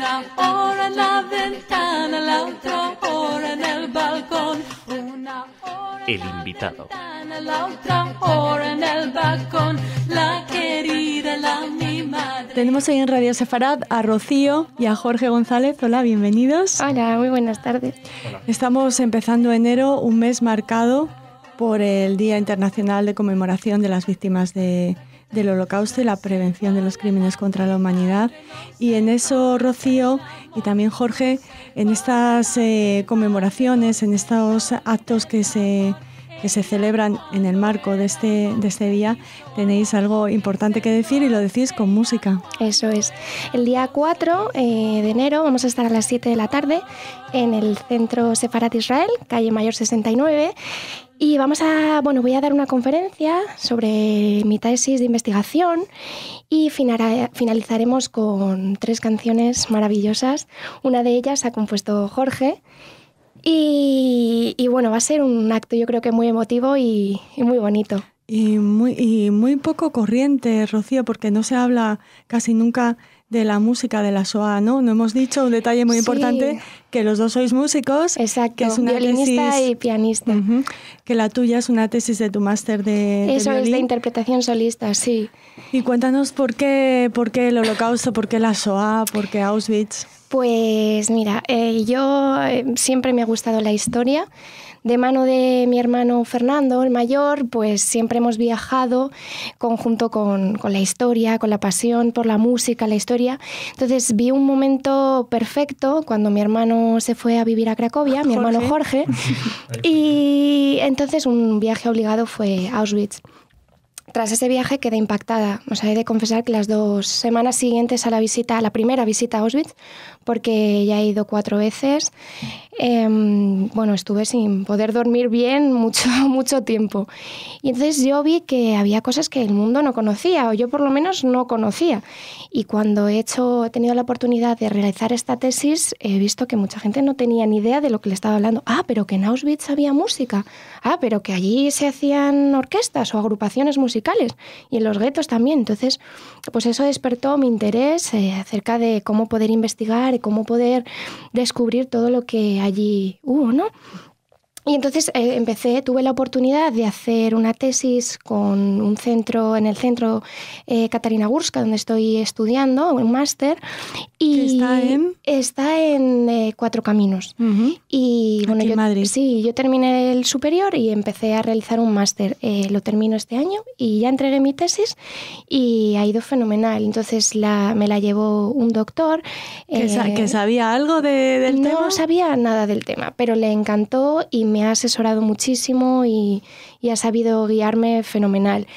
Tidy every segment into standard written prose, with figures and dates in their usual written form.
Una hora en la ventana, la otra hora en el balcón. Una hora El invitado. la otra hora en el balcón. La querida, mi madre. Tenemos hoy en Radio Sefarad a Rocío y a Jorge González. Hola, bienvenidos. Hola, muy buenas tardes. Hola. Estamos empezando enero, un mes marcado por el Día Internacional de Conmemoración de las Víctimas del Holocausto y la prevención de los crímenes contra la humanidad. Y en eso, Rocío y también Jorge, en estas conmemoraciones, en estos actos que se celebran en el marco de este día, tenéis algo importante que decir y lo decís con música. Eso es. El día 4 de enero vamos a estar a las 7 de la tarde en el Centro Sefarat Israel, calle Mayor 69, y voy a dar una conferencia sobre mi tesis de investigación y finalizaremos con 3 canciones maravillosas. Una de ellas ha compuesto Jorge. Y bueno, va a ser un acto yo creo que muy emotivo y muy bonito. Y muy poco corriente, Rocío, porque no se habla casi nunca de la música de la Shoah, ¿no? No hemos dicho un detalle muy importante, que los dos sois músicos. Exacto, que es una violinista tesis, y pianista. Que la tuya es una tesis de tu máster de Eso violín. es, de interpretación solista, sí. Y cuéntanos por qué el Holocausto, por qué la Shoah, por qué Auschwitz. Pues mira, yo siempre me ha gustado la historia. De mano de mi hermano Fernando, el mayor, pues siempre hemos viajado conjunto con la historia, con la pasión por la música, la historia. Entonces vi un momento perfecto cuando mi hermano se fue a vivir a Cracovia, mi hermano Jorge, y entonces un viaje obligado fue a Auschwitz. Tras ese viaje quedé impactada. O sea, he de confesar que las 2 semanas siguientes a la primera visita a Auschwitz, porque ya he ido 4 veces, estuve sin poder dormir bien mucho tiempo. Y entonces yo vi que había cosas que el mundo no conocía, o yo por lo menos no conocía. Y cuando he tenido la oportunidad de realizar esta tesis, he visto que mucha gente no tenía ni idea de lo que le estaba hablando. Pero que en Auschwitz había música. Pero que allí se hacían orquestas o agrupaciones musicales. Y en los guetos también. Entonces, pues eso despertó mi interés acerca de cómo poder investigar y cómo poder descubrir todo lo que allí hubo, ¿no? Y entonces tuve la oportunidad de hacer una tesis con en el centro Katarina Gurska, donde estoy estudiando, un máster. Y está en Cuatro Caminos. Y bueno, aquí en Madrid. Sí, yo terminé el superior y empecé a realizar un máster. Lo termino este año y ya entregué mi tesis y ha ido fenomenal. Entonces me la llevó un doctor. ¿Que sabía algo del tema? No sabía nada del tema, pero le encantó y me ha asesorado muchísimo y ha sabido guiarme fenomenal.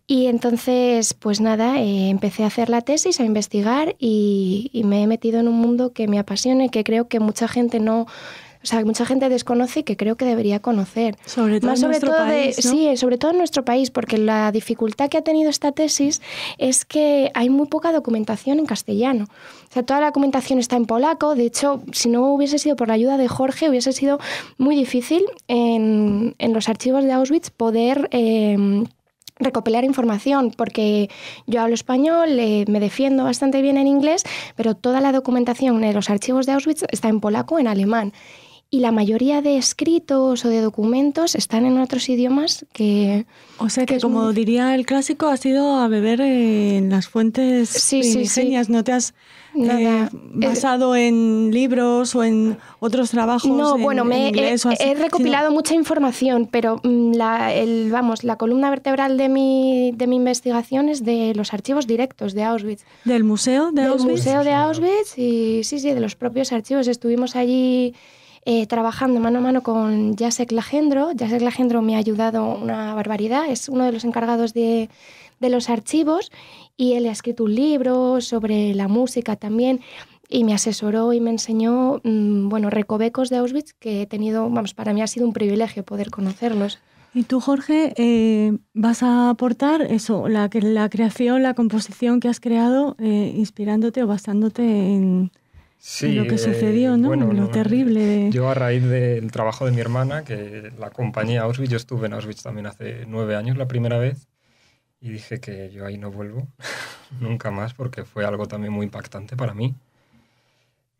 Y entonces, pues nada, empecé a hacer la tesis, a investigar y me he metido en un mundo que me apasiona y que creo que mucha gente mucha gente desconoce y que creo que debería conocer. Sobre todo en nuestro país, ¿no? Sí, sobre todo en nuestro país, porque la dificultad que ha tenido esta tesis es que hay muy poca documentación en castellano. O sea, toda la documentación está en polaco. De hecho, si no hubiese sido por la ayuda de Jorge, hubiese sido muy difícil en los archivos de Auschwitz poder recopilar información, porque yo hablo español, me defiendo bastante bien en inglés, pero toda la documentación en los archivos de Auschwitz está en polaco o en alemán. Y la mayoría de escritos o de documentos están en otros idiomas que... O sea que como diría el clásico, has ido a beber en las fuentes primigenias, ¿no te has basado en libros o en otros trabajos? No, en inglés o así, he recopilado mucha información, pero la columna vertebral de mi investigación es de los archivos directos de Auschwitz. ¿Del museo de Auschwitz? Del museo de Auschwitz y sí, de los propios archivos. Estuvimos allí trabajando mano a mano con Jacek Lagendro. Jacek Lagendro me ha ayudado una barbaridad, es uno de los encargados de los archivos y él ha escrito un libro sobre la música también y me asesoró y me enseñó recovecos de Auschwitz que he tenido, para mí ha sido un privilegio poder conocerlos. Y tú, Jorge, vas a aportar eso, la creación, la composición que has creado, inspirándote o basándote en lo que sucedió, ¿no? Lo terrible. Yo, a raíz del trabajo de mi hermana, que la acompañé a Auschwitz, yo estuve en Auschwitz también hace 9 años la primera vez, y dije que yo ahí no vuelvo nunca más, porque fue algo también muy impactante para mí.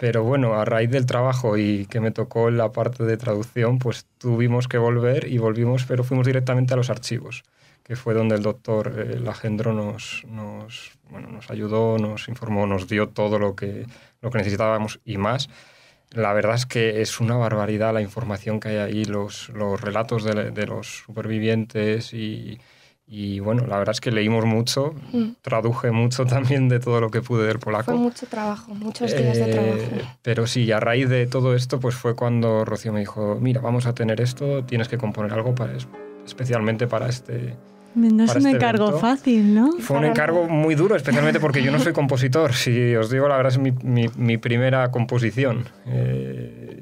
Pero bueno, a raíz del trabajo y que me tocó la parte de traducción, pues tuvimos que volver y volvimos, pero fuimos directamente a los archivos, que fue donde el doctor Lagendro nos ayudó, nos informó, nos dio todo lo que necesitábamos y más. La verdad es que es una barbaridad la información que hay ahí, los relatos de los supervivientes y bueno, la verdad es que leímos mucho, traduje mucho también de todo lo que pude del polaco. Fue mucho trabajo, muchos días de trabajo. Pero sí, a raíz de todo esto pues fue cuando Rocío me dijo, mira, vamos a tener esto, tienes que componer algo especialmente para este No es un encargo fácil, ¿no? Fue un encargo muy duro, especialmente porque yo no soy compositor. Si os digo, la verdad es mi primera composición.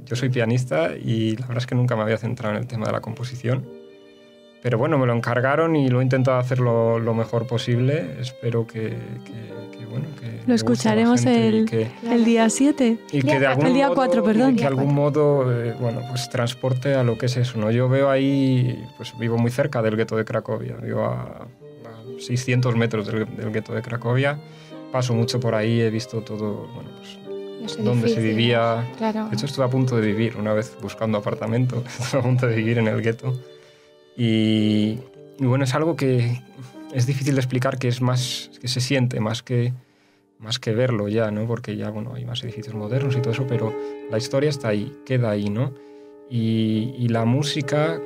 Yo soy pianista y la verdad es que nunca me había centrado en el tema de la composición. Pero bueno, me lo encargaron y lo he intentado hacer lo mejor posible. Espero que lo escucharemos el día 7. Y que de algún el día modo, 4, perdón. Y que de algún modo pues transporte a lo que es eso, ¿no? Yo veo ahí, pues vivo muy cerca del gueto de Cracovia. Vivo a 600 metros del gueto de Cracovia. Paso mucho por ahí, he visto todo, pues donde se vivía. Claro. De hecho, estuve a punto de vivir una vez buscando apartamento. Estuve a punto de vivir en el gueto. Y bueno, es algo que es difícil de explicar, que es más que se siente, más que verlo ya, ¿no? Porque ya, hay más edificios modernos y todo eso, pero la historia está ahí, queda ahí, ¿no? Y la música,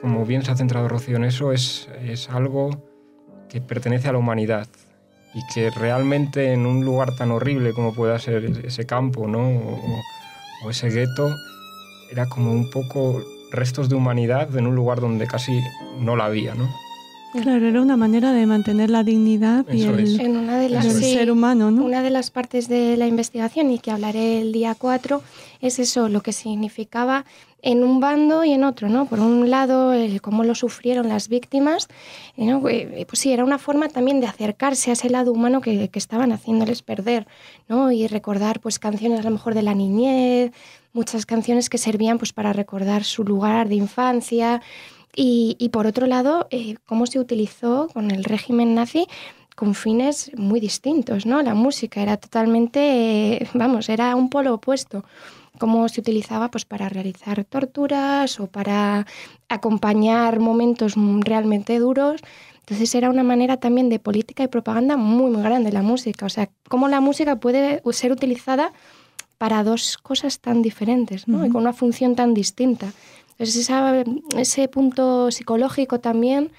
como bien se ha centrado Rocío en eso, es algo que pertenece a la humanidad y que realmente en un lugar tan horrible como pueda ser ese campo, ¿no? O ese gueto, era como un poco restos de humanidad en un lugar donde casi no la había, ¿no? Claro, era una manera de mantener la dignidad y el ser humano, ¿no? Una de las partes de la investigación, y que hablaré el día 4, es eso, lo que significaba en un bando y en otro, ¿no? Por un lado, cómo lo sufrieron las víctimas, ¿no? Pues sí, era una forma también de acercarse a ese lado humano que estaban haciéndoles perder, ¿no? Y recordar pues canciones a lo mejor de la niñez, muchas canciones que servían pues para recordar su lugar de infancia. Y por otro lado, cómo se utilizó con el régimen nazi con fines muy distintos, ¿no? La música era totalmente, era un polo opuesto. Cómo se utilizaba pues para realizar torturas o para acompañar momentos realmente duros. Entonces era una manera también de política y propaganda muy, muy grande la música. O sea, cómo la música puede ser utilizada para dos cosas tan diferentes, ¿no? Y con una función tan distinta. Entonces ese punto psicológico también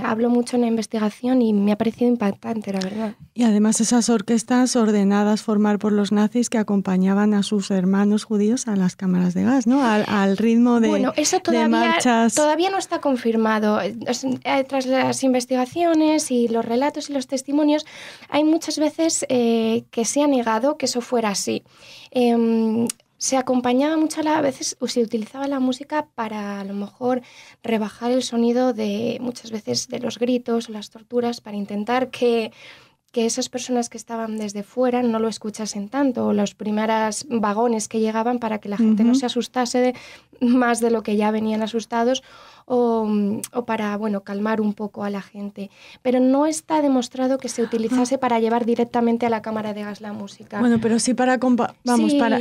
hablo mucho en la investigación y me ha parecido impactante, la verdad. Y además esas orquestas ordenadas formar por los nazis que acompañaban a sus hermanos judíos a las cámaras de gas, ¿no? Al ritmo de eso de marchas. Todavía no está confirmado. Tras las investigaciones y los relatos y los testimonios, hay muchas veces que se ha negado que eso fuera así. Se acompañaba mucho a veces, o se utilizaba la música para a lo mejor rebajar el sonido de muchas veces de los gritos o las torturas, para intentar que esas personas que estaban desde fuera no lo escuchasen tanto, o los primeros vagones que llegaban, para que la gente no se asustase más de lo que ya venían asustados, o para calmar un poco a la gente. Pero no está demostrado que se utilizase para llevar directamente a la cámara de gas la música. Bueno, pero sí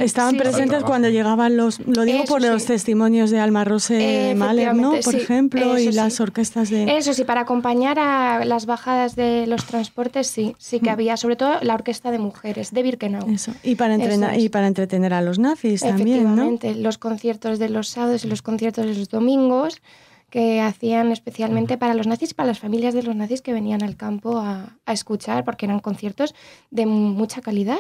estaban presentes cuando llegaban lo digo por los testimonios de Alma Rose Mahler, ¿no? Por ejemplo, y las orquestas de... Eso sí, para acompañar a las bajadas de los transportes, sí que había, sobre todo la orquesta de mujeres, de Birkenau. Eso, y para entretener a los nazis también, ¿no? Efectivamente, los conciertos de los sábados y los conciertos de los domingos, que hacían especialmente para los nazis, para las familias de los nazis que venían al campo a escuchar, porque eran conciertos de mucha calidad,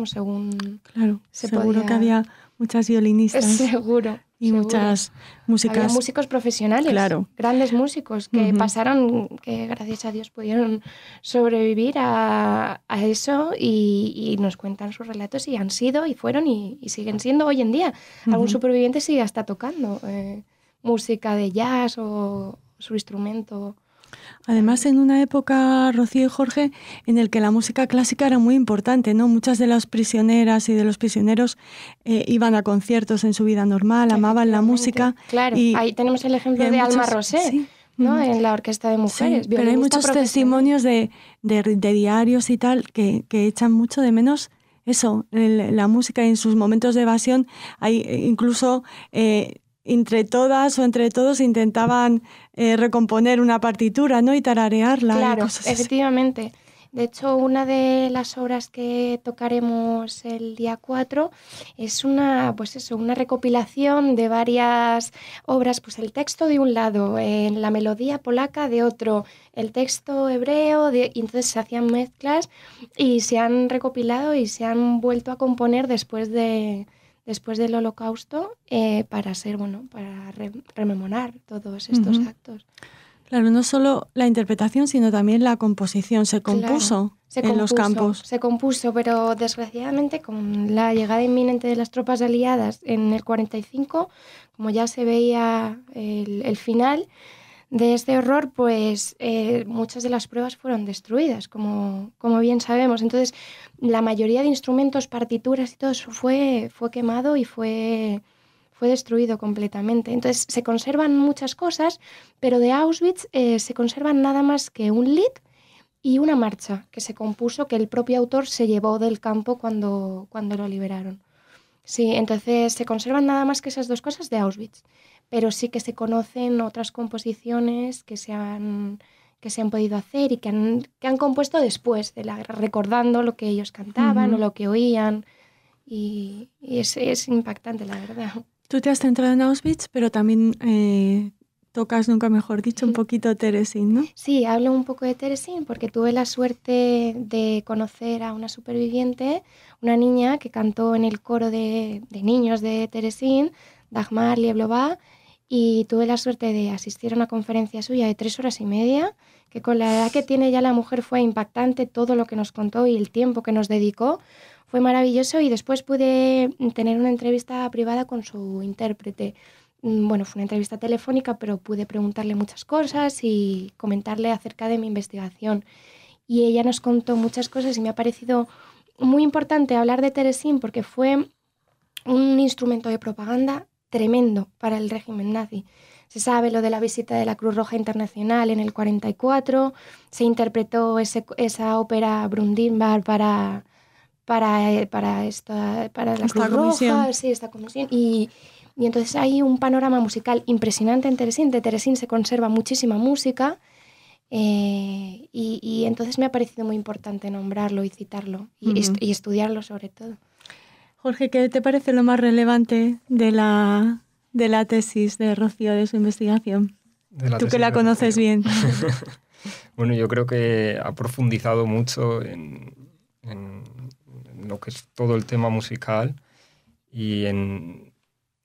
según claro, seguro que había muchas violinistas. Seguro. Y muchas músicas. Había músicos profesionales, claro. Grandes músicos que pasaron, que gracias a Dios pudieron sobrevivir a eso y nos cuentan sus relatos, y han sido y fueron y siguen siendo hoy en día. Algún superviviente sigue hasta tocando música de jazz o su instrumento. Además, en una época, Rocío y Jorge, en el que la música clásica era muy importante, ¿no? Muchas de las prisioneras y de los prisioneros iban a conciertos en su vida normal, amaban la música. Claro, ahí tenemos el ejemplo de Alma Rose, sí, ¿no? En la orquesta de mujeres. Sí, pero hay muchos testimonios de diarios y tal que echan mucho de menos eso, la música y en sus momentos de evasión, hay incluso entre todas o entre todos intentaban recomponer una partitura, ¿no? Y tararearla. Claro, y cosas así. efectivamente. De hecho, una de las obras que tocaremos el día 4 es una recopilación de varias obras, pues el texto de un lado, la melodía polaca de otro, el texto hebreo, y entonces se hacían mezclas y se han recopilado y se han vuelto a componer después del Holocausto para rememorar todos estos actos. Claro, no solo la interpretación, sino también la composición. Se compuso en los campos. Se compuso, pero desgraciadamente con la llegada inminente de las tropas aliadas en el 45, como ya se veía el final de este horror, pues muchas de las pruebas fueron destruidas, como bien sabemos. Entonces, la mayoría de instrumentos, partituras y todo eso fue quemado y fue destruido completamente. Entonces se conservan muchas cosas, pero de Auschwitz se conservan nada más que un lied y una marcha que se compuso, que el propio autor se llevó del campo cuando lo liberaron. Sí, entonces se conservan nada más que esas dos cosas de Auschwitz, pero sí que se conocen otras composiciones que se han podido hacer y que han compuesto después de la guerra, recordando lo que ellos cantaban o lo que oían, y es impactante, la verdad. Tú te has centrado en Auschwitz, pero también tocas, nunca mejor dicho, un poquito Terezín, ¿no? Sí, hablo un poco de Terezín porque tuve la suerte de conocer a una superviviente, una niña que cantó en el coro de niños de Terezín, Dagmar Lieblova, y tuve la suerte de asistir a una conferencia suya de 3 horas y media, que con la edad que tiene ya la mujer fue impactante todo lo que nos contó y el tiempo que nos dedicó. Fue maravilloso y después pude tener una entrevista privada con su intérprete. Bueno, fue una entrevista telefónica, pero pude preguntarle muchas cosas y comentarle acerca de mi investigación. Y ella nos contó muchas cosas y me ha parecido muy importante hablar de Terezín porque fue un instrumento de propaganda tremendo para el régimen nazi. Se sabe lo de la visita de la Cruz Roja Internacional en el 44, se interpretó esa ópera Brundimbar para la Cruz Roja, sí, esta comisión, y entonces hay un panorama musical impresionante en Terezín. De Terezín se conserva muchísima música y entonces me ha parecido muy importante nombrarlo y citarlo y estudiarlo sobre todo. Jorge, ¿qué te parece lo más relevante de la tesis de Rocío, de su investigación? Tú que la conoces bien. Bueno, yo creo que ha profundizado mucho en lo que es todo el tema musical y en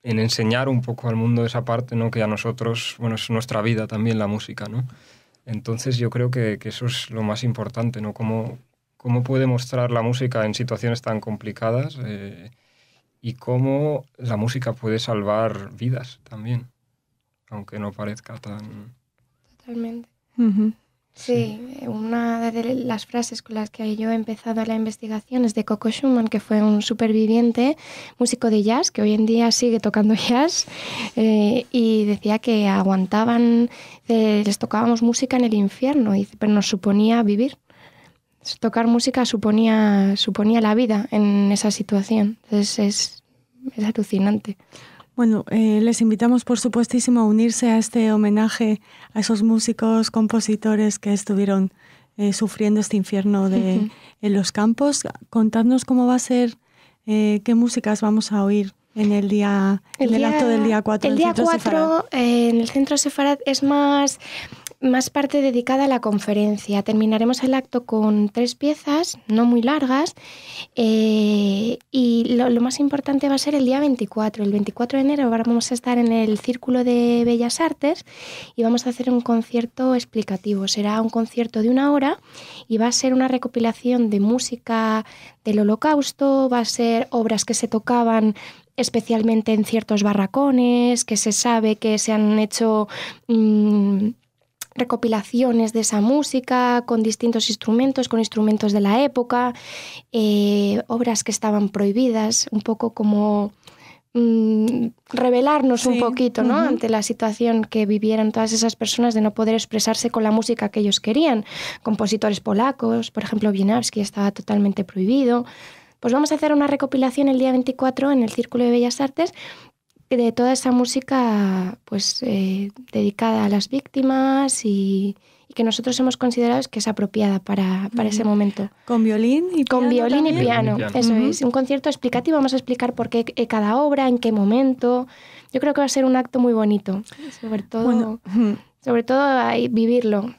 enseñar un poco al mundo esa parte, ¿no? Que a nosotros, bueno, es nuestra vida también la música, ¿no? Entonces yo creo que eso es lo más importante, ¿no? Cómo puede mostrar la música en situaciones tan complicadas y cómo la música puede salvar vidas también, aunque no parezca tan... Totalmente. Sí, una de las frases con las que yo he empezado la investigación es de Coco Schumann, que fue un superviviente, músico de jazz, que hoy en día sigue tocando jazz, y decía que aguantaban, les tocábamos música en el infierno, pero nos suponía vivir. Tocar música suponía la vida en esa situación. Entonces es alucinante. Bueno, les invitamos por supuestísimo a unirse a este homenaje a esos músicos, compositores que estuvieron sufriendo este infierno en los campos. Contadnos cómo va a ser, qué músicas vamos a oír en el acto del día 4. El día 4 en el Centro Sefarad es más parte dedicada a la conferencia. Terminaremos el acto con 3 piezas, no muy largas, y lo más importante va a ser el día 24. El 24 de enero vamos a estar en el Círculo de Bellas Artes y vamos a hacer un concierto explicativo. Será un concierto de 1 hora y va a ser una recopilación de música del Holocausto, va a ser obras que se tocaban especialmente en ciertos barracones, que se sabe que se han hecho... recopilaciones de esa música con distintos instrumentos, con instrumentos de la época, obras que estaban prohibidas, un poco como revelarnos un poquito, ¿no? Ante la situación que vivieran todas esas personas de no poder expresarse con la música que ellos querían. Compositores polacos, por ejemplo, Wieniawski estaba totalmente prohibido. pues vamos a hacer una recopilación el día 24 en el Círculo de Bellas Artes de toda esa música pues dedicada a las víctimas y que nosotros hemos considerado que es apropiada para ese momento. ¿Con violín y piano? Con violín y también? piano, eso es. Un concierto explicativo, vamos a explicar por qué cada obra, en qué momento. Yo creo que va a ser un acto muy bonito, sobre todo ahí, vivirlo,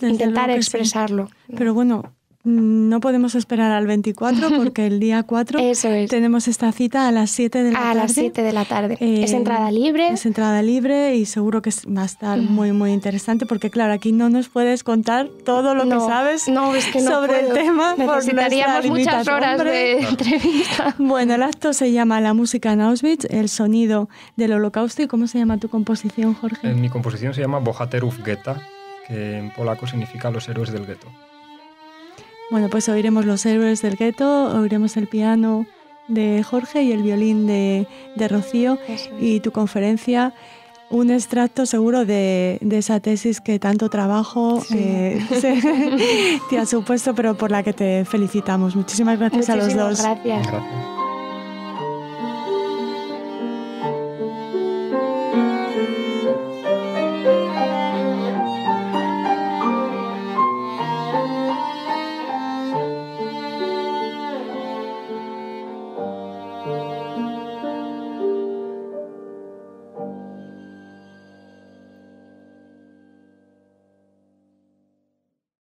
intentar expresarlo. Sí. Pero bueno, no podemos esperar al 24 porque el día 4 Eso es. tenemos esta cita a las 7 de la tarde. A las 7 de la tarde. Es entrada libre. Es entrada libre y seguro que va a estar muy, muy interesante porque, claro, aquí no nos puedes contar todo lo que sabes sobre el tema. Necesitaríamos muchas horas de entrevista. Bueno, el acto se llama La música en Auschwitz, el sonido del Holocausto. ¿Y cómo se llama tu composición, Jorge? Mi composición se llama Bohaterów Getta, que en polaco significa los héroes del gueto. Bueno, pues oiremos los héroes del gueto, oiremos el piano de Jorge y el violín de Rocío y tu conferencia, un extracto seguro de esa tesis que tanto trabajo te ha supuesto, pero por la que te felicitamos. Muchísimas gracias a los dos. Gracias. Gracias.